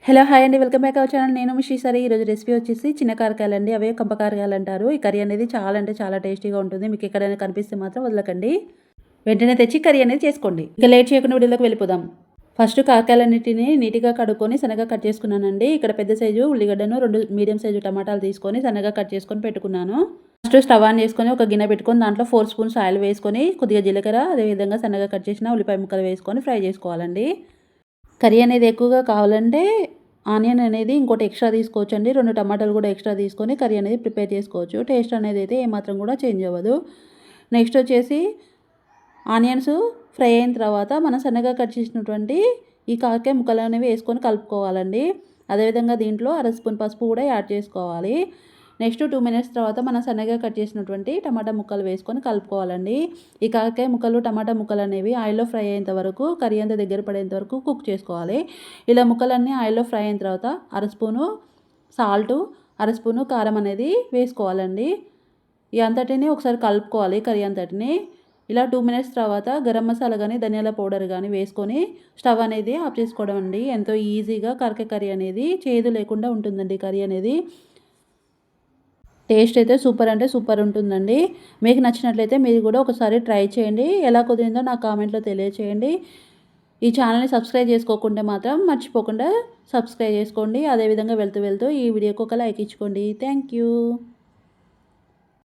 Hello hi అండి. Welcome back our channel. నేను మీ శ్రీసరి. ఈరోజు రెసిపీ వచ్చేసి చిన్న కారకాయలండి. అవే కంప కారకాయలు అంటారు. ఈ కర్రీ అనేది చాలా అంటే చాలా టేస్టీగా ఉంటుంది. మీకు ఎక్కడైనా కనిపిస్తే మాత్రం వదలకండి. వెంటనే తెచ్చి కర్రీ అనేది చేసుకోండి. ఇక లేట్ చేయకుండా వీడియోలోకి వెళ్ళిపోదాం. ఫస్ట్ కారకాయలన్నిటిని నీట్‌గా కడుక్కొని సన్నగా కట్ చేసుకున్నానండి. ఇక్కడ పెద్ద సైజు ఉల్లిగడ్డను, 2 మీడియం సైజు టమాటాలు తీసుకొని సన్నగా కట్ చేసుకొని పెట్టుకున్నాను. ఫస్ట్ స్టవ్ ఆన్ చేసుకొని ఒక గిన్నె పెట్టుకొని దాంట్లో 4 స్పూన్స్ ఆయిల్ వేసుకొని కొద్దిగా జీలకర్ర, అదేవిధంగా సన్నగా కట్ చేసిన ఉల్లిపాయ ముక్కలు వేసుకొని ఫ్రై చేసుకోవాలండి. కర్రీ అనేది ఎక్కువగా కావాలంటే ఆనియన్ అనేది ఇంకోటి ఎక్స్ట్రా తీసుకోవచ్చండి. 2 టమాటాలు కూడా ఎక్స్ట్రా తీసుకొని కర్రీ అనేది ప్రిపేర్ చేసుకోవచ్చు. టేస్ట్ అనేది అయితే ఏమాత్రం కూడా చేంజ్ అవ్వదు. నెక్స్ట్ వచ్చేసి ఆనియన్స్ ఫ్రై అయిన తర్వాత మనం సన్నగా కట్ చేసినటువంటి ఈ కారకాయ ముక్కలు అనేవి వేసుకొని కలుపుకోవాలండి. అదేవిధంగా దీంట్లో అర స్పూన్ పసుపు కూడా యాడ్ చేసుకోవాలి. నెక్స్ట్ 2 మినిట్స్ తర్వాత మనం సన్నగా కట్ చేసినటువంటి టమాటా ముక్కలు వేసుకొని కలుపుకోవాలండి. ఈ కాకరకాయ ముక్కలు, టమాటా ముక్కలు అనేవి ఆయిల్‌లో ఫ్రై అయ్యేంత వరకు, కర్రీ అంతా దగ్గర పడేంత వరకు కుక్ చేసుకోవాలి. ఇలా ముక్కలన్నీ ఆయిల్‌లో ఫ్రై అయిన తర్వాత అర స్పూను సాల్టు, అర స్పూను కారం అనేది వేసుకోవాలండి. ఈ అంతటిని ఒకసారి కలుపుకోవాలి కర్రీ అంతటిని. ఇలా 2 మినిట్స్ తర్వాత గరం మసాలా గానీ, ధనియాల పౌడర్ గానీ వేసుకొని స్టవ్ అనేది ఆఫ్ చేసుకోవడం అండి. ఎంతో ఈజీగా కారకాయ కర్రీ అనేది చేదు లేకుండా ఉంటుందండి కర్రీ అనేది. టేస్ట్ అయితే సూపర్ అంటే సూపర్ ఉంటుందండి. మీకు నచ్చినట్లయితే మీరు కూడా ఒకసారి ట్రై చేయండి. ఎలా కుదిరిందో నాకు కామెంట్‌లో తెలియచేయండి. ఈ ఛానల్‌ని సబ్స్క్రైబ్ చేసుకోకుంటే మాత్రం మర్చిపోకుండా సబ్స్క్రైబ్ చేసుకోండి. అదేవిధంగా వెళ్తూ ఈ వీడియోకి ఒక లైక్ ఇచ్చుకోండి. Thank you.